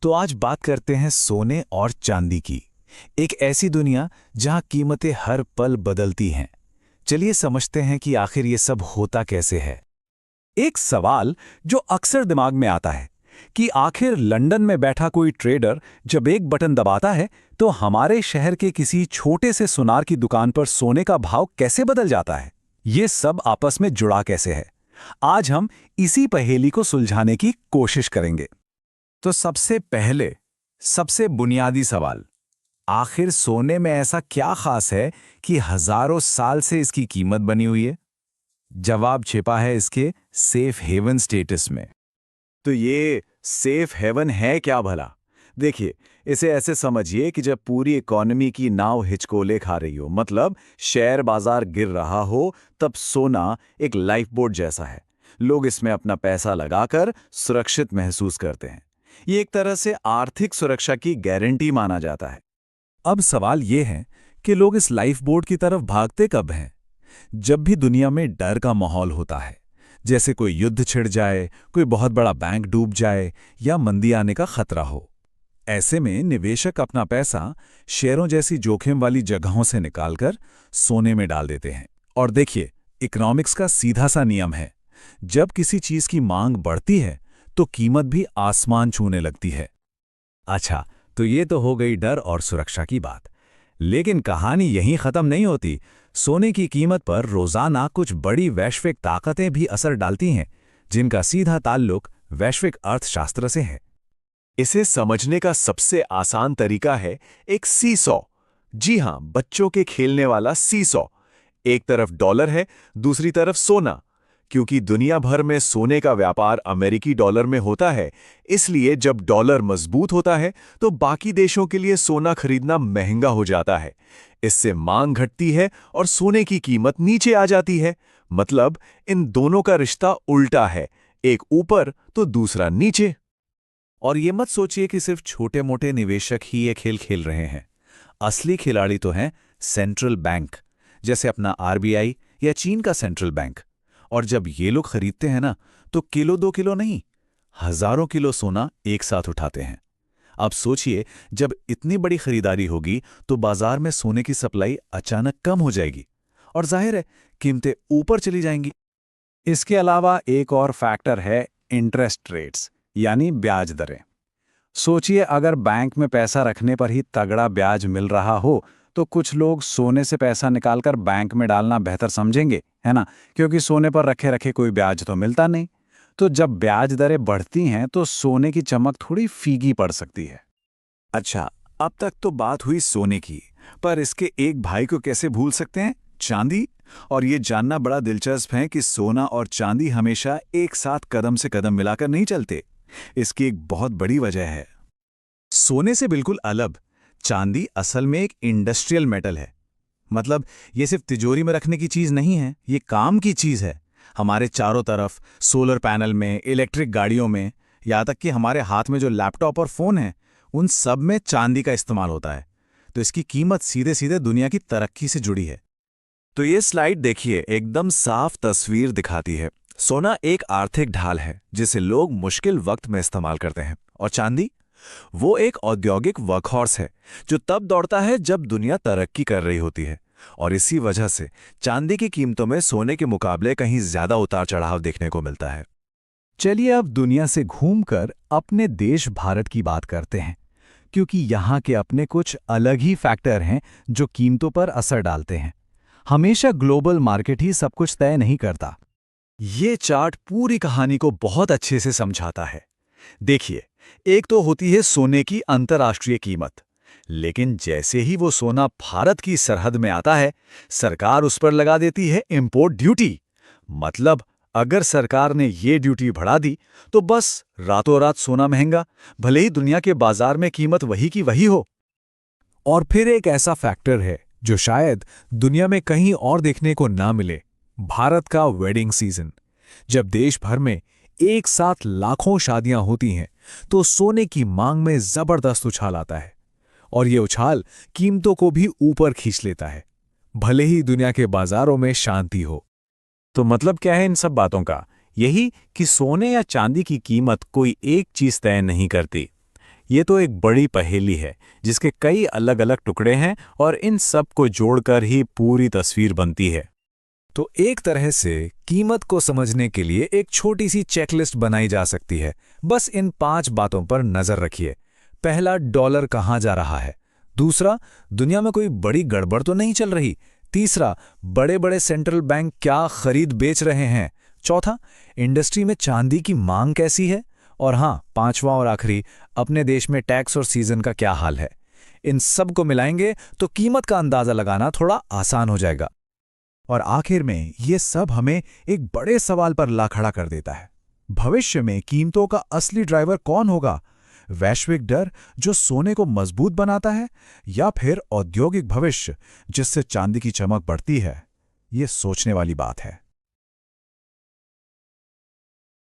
तो आज बात करते हैं सोने और चांदी की। एक ऐसी दुनिया जहां कीमतें हर पल बदलती हैं। चलिए समझते हैं कि आखिर ये सब होता कैसे है। एक सवाल जो अक्सर दिमाग में आता है कि आखिर लंदन में बैठा कोई ट्रेडर जब एक बटन दबाता है तो हमारे शहर के किसी छोटे से सुनार की दुकान पर सोने का भाव कैसे बदल जाता है। ये सब आपस में जुड़ा कैसे है? आज हम इसी पहेली को सुलझाने की कोशिश करेंगे। तो सबसे पहले सबसे बुनियादी सवाल, आखिर सोने में ऐसा क्या खास है कि हजारों साल से इसकी कीमत बनी हुई है? जवाब छिपा है इसके सेफ हेवन स्टेटस में। तो ये सेफ हेवन है क्या भला? देखिए, इसे ऐसे समझिए कि जब पूरी इकोनॉमी की नाव हिचकोले खा रही हो, मतलब शेयर बाजार गिर रहा हो, तब सोना एक लाइफ बोट जैसा है। लोग इसमें अपना पैसा लगाकर सुरक्षित महसूस करते हैं। ये एक तरह से आर्थिक सुरक्षा की गारंटी माना जाता है। अब सवाल ये है कि लोग इस लाइफ बोट की तरफ भागते कब हैं? जब भी दुनिया में डर का माहौल होता है, जैसे कोई युद्ध छिड़ जाए, कोई बहुत बड़ा बैंक डूब जाए या मंदी आने का खतरा हो। ऐसे में निवेशक अपना पैसा शेयरों जैसी जोखिम वाली जगहों से निकालकर सोने में डाल देते हैं। और देखिए, इकोनॉमिक्स का सीधा सा नियम है, जब किसी चीज की मांग बढ़ती है तो कीमत भी आसमान छूने लगती है। अच्छा, तो ये तो हो गई डर और सुरक्षा की बात। लेकिन कहानी यहीं खत्म नहीं होती। सोने की कीमत पर रोजाना कुछ बड़ी वैश्विक ताकतें भी असर डालती हैं, जिनका सीधा ताल्लुक वैश्विक अर्थशास्त्र से है। इसे समझने का सबसे आसान तरीका है एक सीसॉ। जी हां, बच्चों के खेलने वाला सीसॉ। एक तरफ डॉलर है, दूसरी तरफ सोना। क्योंकि दुनिया भर में सोने का व्यापार अमेरिकी डॉलर में होता है, इसलिए जब डॉलर मजबूत होता है तो बाकी देशों के लिए सोना खरीदना महंगा हो जाता है। इससे मांग घटती है और सोने की कीमत नीचे आ जाती है। मतलब इन दोनों का रिश्ता उल्टा है, एक ऊपर तो दूसरा नीचे। और ये मत सोचिए कि सिर्फ छोटे मोटे निवेशक ही ये खेल खेल रहे हैं। असली खिलाड़ी तो हैं सेंट्रल बैंक, जैसे अपना आरबीआई या चीन का सेंट्रल बैंक। और जब ये लोग खरीदते हैं ना, तो किलो 2 किलो नहीं, हजारों किलो सोना एक साथ उठाते हैं। अब सोचिए, जब इतनी बड़ी खरीदारी होगी तो बाजार में सोने की सप्लाई अचानक कम हो जाएगी और जाहिर है कीमतें ऊपर चली जाएंगी। इसके अलावा एक और फैक्टर है इंटरेस्ट रेट्स, यानी ब्याज दरें। सोचिए, अगर बैंक में पैसा रखने पर ही तगड़ा ब्याज मिल रहा हो तो कुछ लोग सोने से पैसा निकालकर बैंक में डालना बेहतर समझेंगे, है ना? क्योंकि सोने पर रखे रखे कोई ब्याज तो मिलता नहीं। तो जब ब्याज दरें बढ़ती हैं तो सोने की चमक थोड़ी फीकी पड़ सकती है। अच्छा, अब तक तो बात हुई सोने की, पर इसके एक भाई को कैसे भूल सकते हैं, चांदी। और ये जानना बड़ा दिलचस्प है कि सोना और चांदी हमेशा एक साथ कदम से कदम मिलाकर नहीं चलते। इसकी एक बहुत बड़ी वजह है। सोने से बिल्कुल अलग चांदी असल में एक इंडस्ट्रियल मेटल है। मतलब ये सिर्फ तिजोरी में रखने की चीज नहीं है, ये काम की चीज है। हमारे चारों तरफ, सोलर पैनल में, इलेक्ट्रिक गाड़ियों में, यहाँ तक कि हमारे हाथ में जो लैपटॉप और फोन है, उन सब में चांदी का इस्तेमाल होता है। तो इसकी कीमत सीधे सीधे दुनिया की तरक्की से जुड़ी है। तो ये स्लाइड देखिए, एकदम साफ तस्वीर दिखाती है। सोना एक आर्थिक ढाल है जिसे लोग मुश्किल वक्त में इस्तेमाल करते हैं, और चांदी वो एक औद्योगिक वर्कहॉर्स है जो तब दौड़ता है जब दुनिया तरक्की कर रही होती है। और इसी वजह से चांदी की कीमतों में सोने के मुकाबले कहीं ज्यादा उतार चढ़ाव देखने को मिलता है। चलिए अब दुनिया से घूमकर अपने देश भारत की बात करते हैं, क्योंकि यहाँ के अपने कुछ अलग ही फैक्टर हैं जो कीमतों पर असर डालते हैं। हमेशा ग्लोबल मार्केट ही सब कुछ तय नहीं करता। ये चार्ट पूरी कहानी को बहुत अच्छे से समझाता है। देखिए, एक तो होती है सोने की अंतर्राष्ट्रीय कीमत, लेकिन जैसे ही वो सोना भारत की सरहद में आता है, सरकार उस पर लगा देती है इंपोर्ट ड्यूटी। मतलब अगर सरकार ने ये ड्यूटी बढ़ा दी तो बस रातों रात सोना महंगा, भले ही दुनिया के बाजार में कीमत वही की वही हो। और फिर एक ऐसा फैक्टर है जो शायद दुनिया में कहीं और देखने को ना मिले, भारत का वेडिंग सीजन। जब देश भर में एक साथ लाखों शादियां होती हैं तो सोने की मांग में जबरदस्त उछाल आता है, और ये उछाल कीमतों को भी ऊपर खींच लेता है, भले ही दुनिया के बाजारों में शांति हो। तो मतलब क्या है इन सब बातों का? यही कि सोने या चांदी की कीमत कोई एक चीज तय नहीं करती। ये तो एक बड़ी पहेली है जिसके कई अलग अलग टुकड़े हैं और इन सब को जोड़कर ही पूरी तस्वीर बनती है। तो एक तरह से कीमत को समझने के लिए एक छोटी सी चेकलिस्ट बनाई जा सकती है। बस इन 5 बातों पर नजर रखिए। पहला, डॉलर कहाँ जा रहा है। दूसरा, दुनिया में कोई बड़ी गड़बड़ तो नहीं चल रही। तीसरा, बड़े बड़े सेंट्रल बैंक क्या खरीद बेच रहे हैं। चौथा, इंडस्ट्री में चांदी की मांग कैसी है। और हाँ, पांचवा और आखिरी, अपने देश में टैक्स और सीजन का क्या हाल है। इन सब को मिलाएंगे तो कीमत का अंदाजा लगाना थोड़ा आसान हो जाएगा। और आखिर में ये सब हमें एक बड़े सवाल पर ला खड़ा कर देता है। भविष्य में कीमतों का असली ड्राइवर कौन होगा? वैश्विक डर जो सोने को मजबूत बनाता है, या फिर औद्योगिक भविष्य जिससे चांदी की चमक बढ़ती है? ये सोचने वाली बात है।